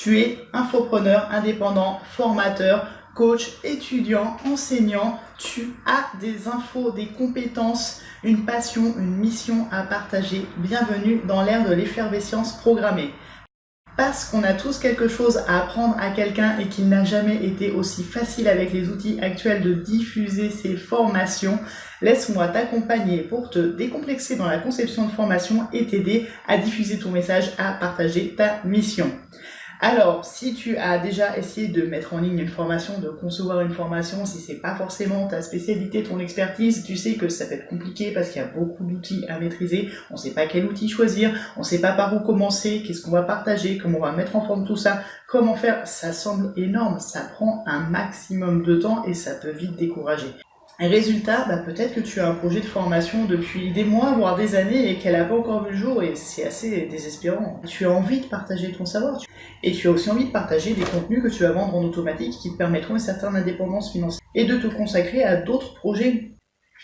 Tu es infopreneur, indépendant, formateur, coach, étudiant, enseignant. Tu as des infos, des compétences, une passion, une mission à partager. Bienvenue dans l'ère de l'effervescence programmée. Parce qu'on a tous quelque chose à apprendre à quelqu'un et qu'il n'a jamais été aussi facile avec les outils actuels de diffuser ses formations, laisse-moi t'accompagner pour te décomplexer dans la conception de formation et t'aider à diffuser ton message, à partager ta mission. Alors, si tu as déjà essayé de mettre en ligne une formation, de concevoir une formation, si c'est pas forcément ta spécialité, ton expertise, tu sais que ça peut être compliqué parce qu'il y a beaucoup d'outils à maîtriser, on sait pas quel outil choisir, on sait pas par où commencer, qu'est-ce qu'on va partager, comment on va mettre en forme tout ça, comment faire, ça semble énorme, ça prend un maximum de temps et ça peut vite décourager. Résultat, peut-être que tu as un projet de formation depuis des mois, voire des années et qu'elle n'a pas encore vu le jour et c'est assez désespérant. Tu as envie de partager ton savoir et tu as aussi envie de partager des contenus que tu vas vendre en automatique qui te permettront une certaine indépendance financière et de te consacrer à d'autres projets.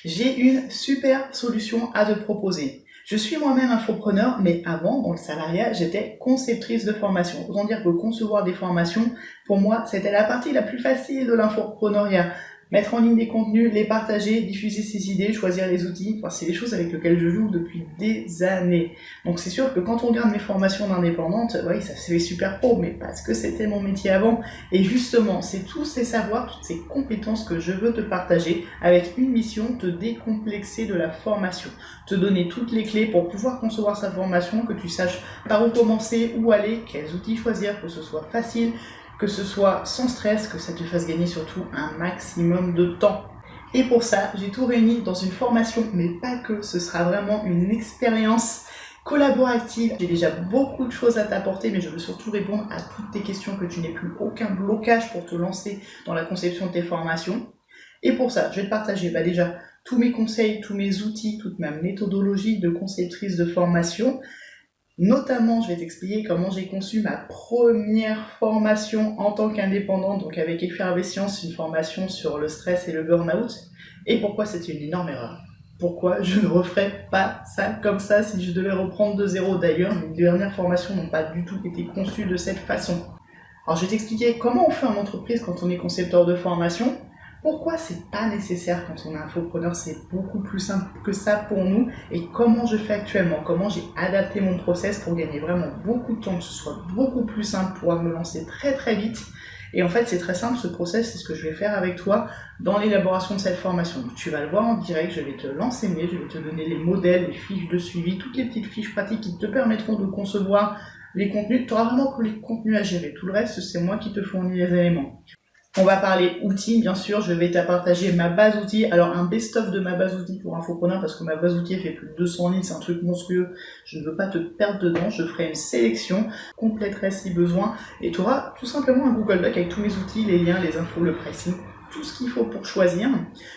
J'ai une super solution à te proposer. Je suis moi-même infopreneur, mais avant, dans le salariat, j'étais conceptrice de formation. Autant dire que concevoir des formations, pour moi, c'était la partie la plus facile de l'infopreneuriat. Mettre en ligne des contenus, les partager, diffuser ses idées, choisir les outils, c'est des choses avec lesquelles je joue depuis des années. Donc c'est sûr que quand on regarde mes formations d'indépendante, oui, ça se fait super pro, mais parce que c'était mon métier avant. Et justement, c'est tous ces savoirs, toutes ces compétences que je veux te partager avec une mission, te décomplexer de la formation. Te donner toutes les clés pour pouvoir concevoir sa formation, que tu saches par où commencer, où aller, quels outils choisir, que ce soit facile, que ce soit sans stress, que ça te fasse gagner surtout un maximum de temps. Et pour ça, j'ai tout réuni dans une formation, mais pas que, ce sera vraiment une expérience collaborative. J'ai déjà beaucoup de choses à t'apporter, mais je veux surtout répondre à toutes tes questions, que tu n'aies plus aucun blocage pour te lancer dans la conception de tes formations. Et pour ça, je vais te partager déjà tous mes conseils, tous mes outils, toute ma méthodologie de conceptrice de formation. Notamment, je vais t'expliquer comment j'ai conçu ma première formation en tant qu'indépendante, donc avec Effervescence, une formation sur le stress et le burn-out, et pourquoi c'était une énorme erreur. Pourquoi je ne referais pas ça comme ça si je devais reprendre de zéro. D'ailleurs, mes dernières formations n'ont pas du tout été conçues de cette façon. Alors, je vais t'expliquer comment on fait en entreprise quand on est concepteur de formation. Pourquoi c'est pas nécessaire quand on est infopreneur, c'est beaucoup plus simple que ça pour nous, et comment je fais actuellement, comment j'ai adapté mon process pour gagner vraiment beaucoup de temps, que ce soit beaucoup plus simple, pouvoir me lancer très très vite. Et en fait c'est très simple, ce process, c'est ce que je vais faire avec toi dans l'élaboration de cette formation. Donc, tu vas le voir en direct, je vais te l'enseigner, je vais te donner les modèles, les fiches de suivi, toutes les petites fiches pratiques qui te permettront de concevoir les contenus. Tu auras vraiment que les contenus à gérer, tout le reste c'est moi qui te fournis les éléments. On va parler outils, bien sûr, je vais te partager ma base outils, alors un best-of de ma base outils pour infopreneur, parce que ma base outils fait plus de 200 lignes, c'est un truc monstrueux, je ne veux pas te perdre dedans, je ferai une sélection, compléterai si besoin, et tu auras tout simplement un Google Doc avec tous mes outils, les liens, les infos, le pricing, tout ce qu'il faut pour choisir.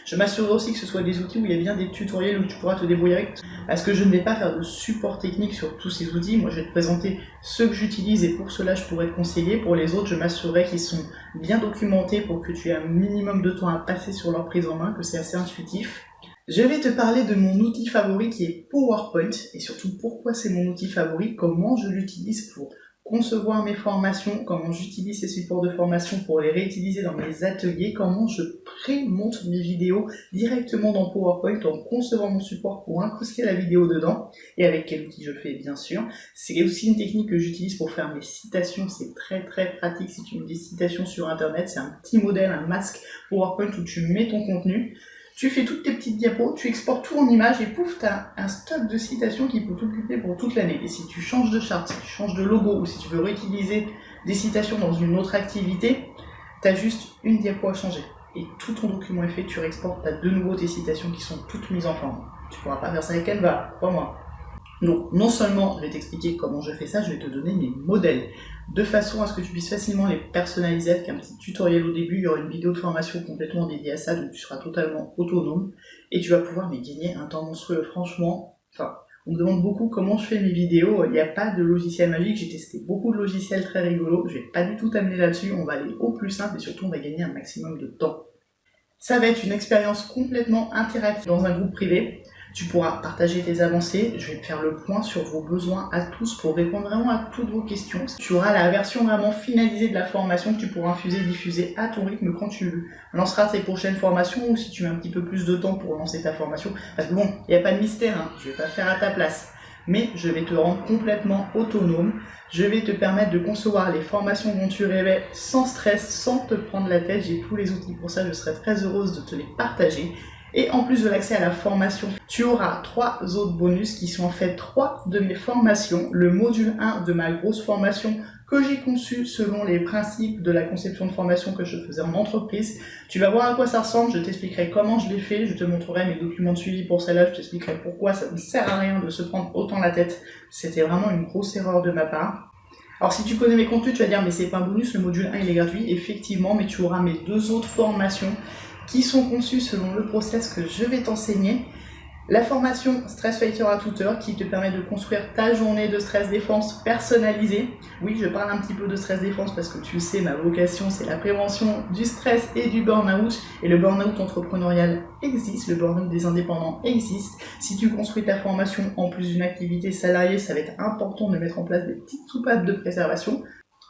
Je m'assurerai aussi que ce soit des outils où il y a bien des tutoriels où tu pourras te débrouiller avec, parce que je ne vais pas faire de support technique sur tous ces outils. Moi je vais te présenter ceux que j'utilise et pour cela je pourrais te conseiller. Pour les autres, je m'assurerai qu'ils sont bien documentés pour que tu aies un minimum de temps à passer sur leur prise en main, que c'est assez intuitif. Je vais te parler de mon outil favori qui est PowerPoint, et surtout pourquoi c'est mon outil favori, comment je l'utilise pour concevoir mes formations, comment j'utilise ces supports de formation pour les réutiliser dans mes ateliers, comment je pré-monte mes vidéos directement dans PowerPoint en concevant mon support pour incruster la vidéo dedans, et avec quel outil je fais bien sûr. C'est aussi une technique que j'utilise pour faire mes citations, c'est très très pratique si tu mets des citations sur internet, c'est un petit modèle, un masque PowerPoint où tu mets ton contenu. Tu fais toutes tes petites diapos, tu exportes tout en images et pouf, tu as un stock de citations qui peut t'occuper pour toute l'année. Et si tu changes de charte, si tu changes de logo ou si tu veux réutiliser des citations dans une autre activité, tu as juste une diapo à changer. Et tout ton document est fait, tu réexportes, tu as de nouveau tes citations qui sont toutes mises en forme. Tu pourras pas faire ça avec Canva, crois-moi. Donc, non seulement je vais t'expliquer comment je fais ça, je vais te donner mes modèles, de façon à ce que tu puisses facilement les personnaliser avec un petit tutoriel au début. Il y aura une vidéo de formation complètement dédiée à ça, donc tu seras totalement autonome, et tu vas pouvoir gagner un temps monstrueux, franchement. On me demande beaucoup comment je fais mes vidéos, il n'y a pas de logiciel magique, j'ai testé beaucoup de logiciels très rigolos, je vais pas du tout t'amener là-dessus, on va aller au plus simple, et surtout on va gagner un maximum de temps. Ça va être une expérience complètement interactive dans un groupe privé. Tu pourras partager tes avancées, je vais te faire le point sur vos besoins à tous pour répondre vraiment à toutes vos questions. Tu auras la version vraiment finalisée de la formation que tu pourras infuser et diffuser à ton rythme quand tu lanceras tes prochaines formations ou si tu mets un petit peu plus de temps pour lancer ta formation. Parce que bon, il n'y a pas de mystère, hein, je vais pas faire à ta place. Mais je vais te rendre complètement autonome. Je vais te permettre de concevoir les formations dont tu rêvais sans stress, sans te prendre la tête. J'ai tous les outils pour ça, je serai très heureuse de te les partager. Et en plus de l'accès à la formation, tu auras 3 autres bonus qui sont en fait 3 de mes formations. Le module 1 de ma grosse formation que j'ai conçue selon les principes de la conception de formation que je faisais en entreprise. Tu vas voir à quoi ça ressemble, je t'expliquerai comment je l'ai fait, je te montrerai mes documents de suivi pour celle-là, je t'expliquerai pourquoi ça ne sert à rien de se prendre autant la tête. C'était vraiment une grosse erreur de ma part. Alors si tu connais mes contenus, tu vas dire mais c'est pas un bonus, le module 1 il est gratuit, effectivement, mais tu auras mes 2 autres formations qui sont conçues selon le process que je vais t'enseigner. La formation Stress Fighter à toute heure qui te permet de construire ta journée de stress défense personnalisée. Oui, je parle un petit peu de stress défense parce que tu sais, ma vocation c'est la prévention du stress et du burn-out. Et le burn-out entrepreneurial existe, le burn-out des indépendants existe. Si tu construis ta formation en plus d'une activité salariée, ça va être important de mettre en place des petites soupapes de préservation.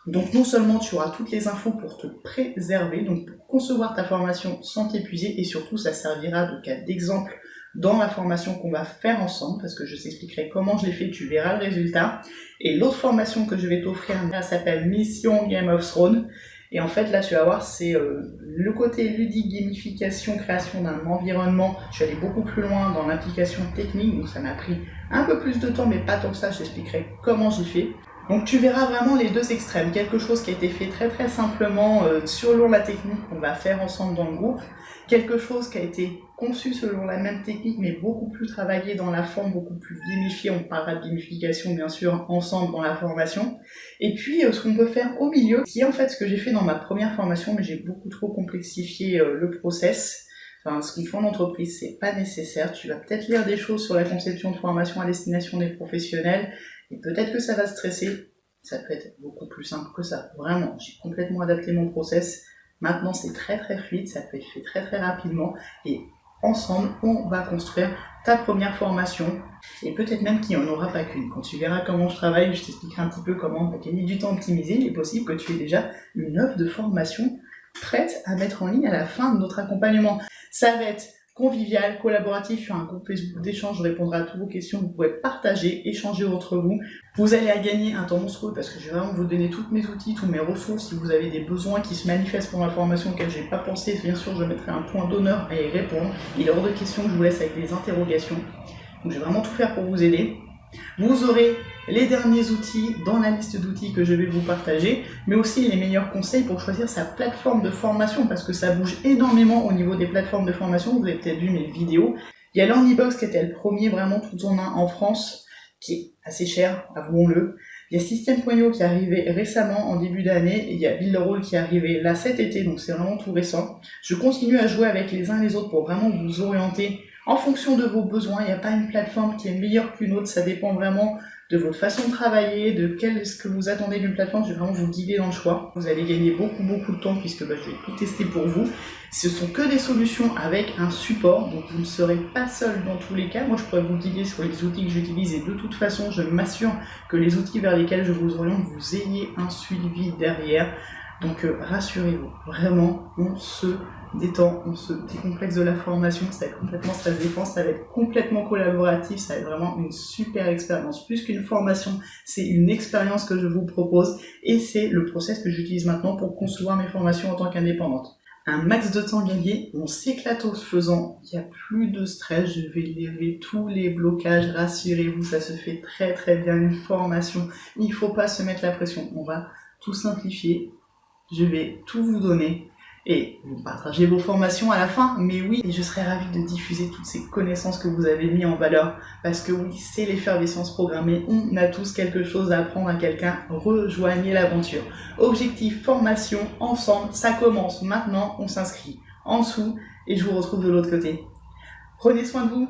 Donc non seulement tu auras toutes les infos pour te préserver, donc pour concevoir ta formation sans t'épuiser, et surtout ça servira de cas d'exemple dans la formation qu'on va faire ensemble, parce que je t'expliquerai comment je l'ai fait, tu verras le résultat. Et l'autre formation que je vais t'offrir, elle s'appelle Mission Game of Thrones. Et en fait, là, tu vas voir, c'est le côté ludique, gamification, création d'un environnement. Je suis allée beaucoup plus loin dans l'application technique, donc ça m'a pris un peu plus de temps, mais pas tant que ça, je t'expliquerai comment j'ai fait. Donc tu verras vraiment les 2 extrêmes, quelque chose qui a été fait très très simplement selon la technique qu'on va faire ensemble dans le groupe, quelque chose qui a été conçu selon la même technique mais beaucoup plus travaillé dans la forme, beaucoup plus gamifié, on parlera de gamification bien sûr ensemble dans la formation, et puis ce qu'on peut faire au milieu, qui est en fait ce que j'ai fait dans ma première formation, mais j'ai beaucoup trop complexifié le process. Enfin, ce qu'on fait en entreprise, c'est pas nécessaire. Tu vas peut-être lire des choses sur la conception de formation à destination des professionnels, et peut-être que ça va stresser. Ça peut être beaucoup plus simple que ça. Vraiment, j'ai complètement adapté mon process. Maintenant, c'est très très fluide, ça peut être fait très très rapidement, et ensemble, on va construire ta première formation, et peut-être même qu'il n'y en aura pas qu'une. Quand tu verras comment je travaille, je t'expliquerai un petit peu comment gagner du temps optimisé. Il est possible que tu aies déjà une offre de formation prête à mettre en ligne à la fin de notre accompagnement. Ça va être convivial, collaboratif sur un groupe Facebook d'échange, je répondrai à toutes vos questions, vous pouvez partager, échanger entre vous. Vous allez à gagner un temps monstrueux parce que je vais vraiment vous donner tous mes outils, toutes mes ressources. Si vous avez des besoins qui se manifestent pour ma formation auxquels je n'ai pas pensé, bien sûr je mettrai un point d'honneur à y répondre. Il est hors de question que je vous laisse avec des interrogations. Donc je vais vraiment tout faire pour vous aider. Vous aurez les derniers outils dans la liste d'outils que je vais vous partager, mais aussi les meilleurs conseils pour choisir sa plateforme de formation, parce que ça bouge énormément au niveau des plateformes de formation. Vous avez peut-être vu mes vidéos. Il y a Learnybox qui était le premier vraiment tout en un en France, qui est assez cher, avouons-le. Il y a System.io qui est arrivé récemment en début d'année, et il y a Builderall qui est arrivé là cet été, donc c'est vraiment tout récent. Je continue à jouer avec les uns et les autres pour vraiment vous orienter en fonction de vos besoins. Il n'y a pas une plateforme qui est meilleure qu'une autre, ça dépend vraiment de votre façon de travailler, de ce que vous attendez d'une plateforme. Je vais vraiment vous guider dans le choix. Vous allez gagner beaucoup de temps puisque je vais tout tester pour vous. Ce sont que des solutions avec un support, donc vous ne serez pas seul dans tous les cas. Moi je pourrais vous guider sur les outils que j'utilise, et de toute façon je m'assure que les outils vers lesquels je vous oriente, vous ayez un suivi derrière. Donc rassurez-vous, vraiment on se détend, on se décomplexe de la formation, ça va être complètement stress défense, ça va être complètement collaboratif, ça va être vraiment une super expérience. Plus qu'une formation, c'est une expérience que je vous propose, et c'est le process que j'utilise maintenant pour concevoir mes formations en tant qu'indépendante. Un max de temps gagné, on s'éclate en se faisant, il n'y a plus de stress, je vais lever tous les blocages, rassurez-vous, ça se fait très très bien une formation, il ne faut pas se mettre la pression, on va tout simplifier, je vais tout vous donner. Et vous partagez vos formations à la fin, mais oui, et je serais ravie de diffuser toutes ces connaissances que vous avez mis en valeur, parce que oui, c'est l'effervescence programmée, on a tous quelque chose à apprendre à quelqu'un, rejoignez l'aventure. Objectif, formation, ensemble, ça commence maintenant, on s'inscrit en dessous, et je vous retrouve de l'autre côté. Prenez soin de vous.